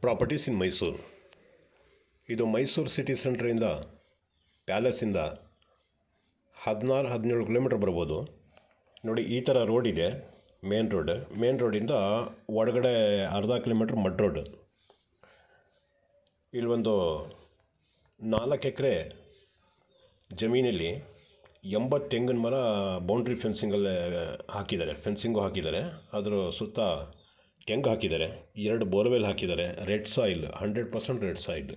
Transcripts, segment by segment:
Properties ಇನ್ ಮೈಸೂರು. ಇದು Mysuru city ಸೆಂಟ್ರಿಂದ ಪ್ಯಾಲೇಸಿಂದ 16-17 kilometre ಬರ್ಬೋದು. ನೋಡಿ, ಈ ಥರ ರೋಡ್ ಇದೆ, ಮೇನ್ ರೋಡಿಂದ ಒಳಗಡೆ ಅರ್ಧ ಕಿಲೋಮೀಟ್ರ್ ಮಡ್ ರೋಡ್. ಇಲ್ಲೊಂದು 4 ಎಕರೆ ಜಮೀನಲ್ಲಿ 80 ತೆಂಗಿನ ಮರ ಬೌಂಡ್ರಿ ಫೆನ್ಸಿಂಗು ಹಾಕಿದ್ದಾರೆ. ಅದರ ಸುತ್ತ ತೆಂಗು ಹಾಕಿದ್ದಾರೆ, 2 ಬೋರ್ವೆಲ್ ಹಾಕಿದ್ದಾರೆ, ರೆಡ್ ಸಾಯಿಲ್, 100% ರೆಡ್ ಸಾಯಿಲ್.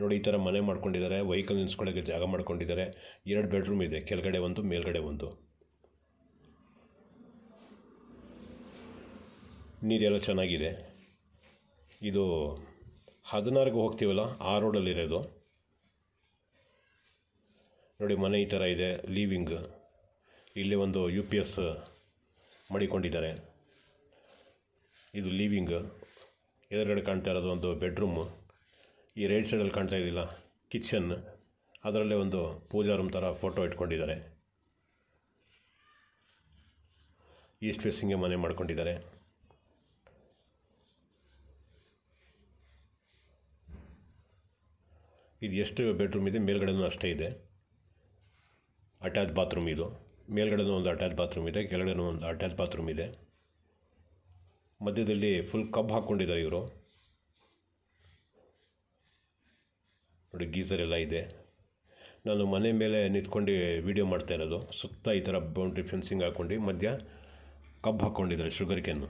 ನೋಡಿ, ಈ ಥರ ಮನೆ ಮಾಡ್ಕೊಂಡಿದ್ದಾರೆ, ವೆಹಿಕಲ್ ನಿಲ್ಸ್ಕೊಳ್ಳೋಕ್ಕೆ ಜಾಗ ಮಾಡ್ಕೊಂಡಿದ್ದಾರೆ. 2 ಬೆಡ್ರೂಮ್ ಇದೆ, ಕೆಳಗಡೆ ಒಂದು, ಮೇಲ್ಗಡೆ ಒಂದು. ನೀರೆಲ್ಲ ಚೆನ್ನಾಗಿದೆ. ಇದು 16ಗೆ ಹೋಗ್ತೀವಲ್ಲ, ಆ ರೋಡಲ್ಲಿರೋದು. ನೋಡಿ, ಮನೆ ಈ ಥರ ಇದೆ, ಲೀವಿಂಗ್. ಇಲ್ಲಿ ಒಂದು UPS ಮಡಿಕೊಂಡಿದ್ದಾರೆ. ಇದು ಲೀವಿಂಗ್. ಎದುರುಗಡೆ ಕಾಣ್ತಾ ಇರೋದು ಒಂದು ಬೆಡ್ರೂಮು. ಈ ರೈಟ್ ಸೈಡಲ್ಲಿ ಕಾಣ್ತಾ ಇದ್ದಿಲ್ಲ, ಕಿಚನ್. ಅದರಲ್ಲೇ ಒಂದು ಪೂಜಾ ರೂಮ್ ಥರ ಫೋಟೋ ಇಟ್ಕೊಂಡಿದ್ದಾರೆ. ಈಸ್ಟ್ ಫೇಸಿಂಗ್ಗೆ ಮನೆ ಮಾಡ್ಕೊಂಡಿದ್ದಾರೆ. ಇದು ಎಷ್ಟು ಬೆಡ್ರೂಮ್ ಇದೆ, ಮೇಲ್ಗಡೆನೂ ಅಷ್ಟೇ ಇದೆ. ಅಟ್ಯಾಚ್ ಬಾತ್ರೂಮ್ ಇದು. ಮೇಲ್ಗಡೆನೂ ಒಂದು ಅಟ್ಯಾಚ್ ಬಾತ್ರೂಮ್ ಇದೆ, ಕೆಳಗಡೆನೂ ಒಂದು ಅಟ್ಯಾಚ್ ಬಾತ್ರೂಮ್ ಇದೆ. ಮಧ್ಯದಲ್ಲಿ ಫುಲ್ ಕಬ್ ಹಾಕ್ಕೊಂಡಿದ್ದಾರೆ ಇವರು. ನೋಡಿ, ಗೀಸರ್ ಎಲ್ಲ ಇದೆ. ನಾನು ಮನೆ ಮೇಲೆ ನಿಂತ್ಕೊಂಡು ವೀಡಿಯೋ ಮಾಡ್ತಾ ಇರೋದು. ಸುತ್ತ ಈ ಥರ ಬೌಂಡ್ರಿ ಫೆನ್ಸಿಂಗ್ ಹಾಕ್ಕೊಂಡು ಮಧ್ಯ ಕಬ್ ಹಾಕ್ಕೊಂಡಿದ್ದಾರೆ, ಶುಗರ್ ಕೇನು.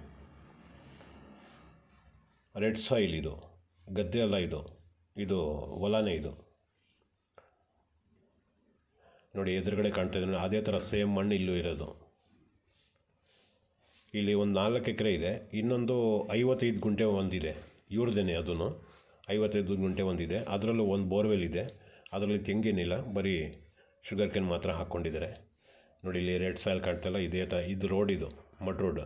ರೆಡ್ ಸಾಯಿಲ್ ಇದು, ಗದ್ದೆ ಅಲ್ಲ ಇದು ಹೊಲನೇ ಇದು. ನೋಡಿ, ಎದುರುಗಡೆ ಕಾಣ್ತಾ ಇದ್ದಾರೆ, ಅದೇ ಥರ ಸೇಮ್ ಮಣ್ಣು ಇಲ್ಲೂ ಇರೋದು. ಇಲ್ಲಿ ಒಂದು 4 ಎಕರೆ ಇದೆ. ಇನ್ನೊಂದು 55 ಗುಂಟೆ ಒಂದಿದೆ, ಇವ್ರದ್ದೇನೆ. ಅದೂ 55 ಗುಂಟೆ ಒಂದಿದೆ. ಅದರಲ್ಲೂ ಒಂದು ಬೋರ್ವೆಲ್ ಇದೆ. ಅದರಲ್ಲಿ ತೆಂಗೇನಿಲ್ಲ, ಬರೀ ಶುಗರ್ ಕೇನ್ ಮಾತ್ರ ಹಾಕ್ಕೊಂಡಿದ್ದಾರೆ. ನೋಡಿ, ಇಲ್ಲಿ ರೆಡ್ ಸಾಯಿಲ್ ಕಾಣ್ತಲ್ಲ, ಇದು ರೋಡ್, ಇದು ಮಡ್ ರೋಡ್,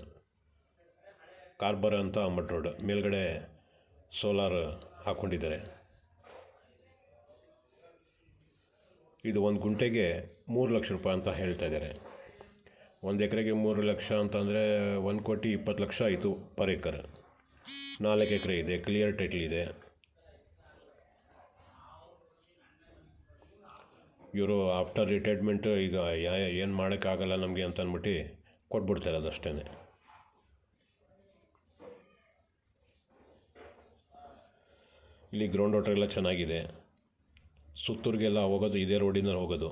ಕಾರ್ಬರ್ ಅಂತ ಮಡ್ ರೋಡ್. ಮೇಲ್ಗಡೆ ಸೋಲಾರ್ ಹಾಕ್ಕೊಂಡಿದ್ದಾರೆ. ಇದು 1 ಗುಂಟೆಗೆ 3 ಲಕ್ಷ ರೂಪಾಯಿ ಅಂತ ಹೇಳ್ತಾ ಇದ್ದಾರೆ. 1 ಎಕರೆಗೆ 3 ಲಕ್ಷ ಅಂತಂದರೆ 1,20,00,000 ಆಯಿತು ಪರ್ ಏಕರ್. 4 ಎಕರೆ ಇದೆ, ಕ್ಲಿಯರ್ ಟೈಟ್ಲ್ ಇದೆ. ಇವರು ಆಫ್ಟರ್ ರಿಟೈರ್ಮೆಂಟ್ ಈಗ ಏನು ಮಾಡೋಕ್ಕಾಗಲ್ಲ ನಮಗೆ ಅಂತ ಅಂದ್ಬಿಟ್ಟು ಕೊಟ್ಬಿಡ್ತಾರೆ, ಅದಷ್ಟೇ. ಇಲ್ಲಿ ಗ್ರೌಂಡ್ ವಾಟರ್ ಎಲ್ಲ ಚೆನ್ನಾಗಿದೆ. ಸುತ್ತೂರಿಗೆಲ್ಲ ಹೋಗೋದು ಇದೇ ರೋಡಿಂದ ಹೋಗೋದು.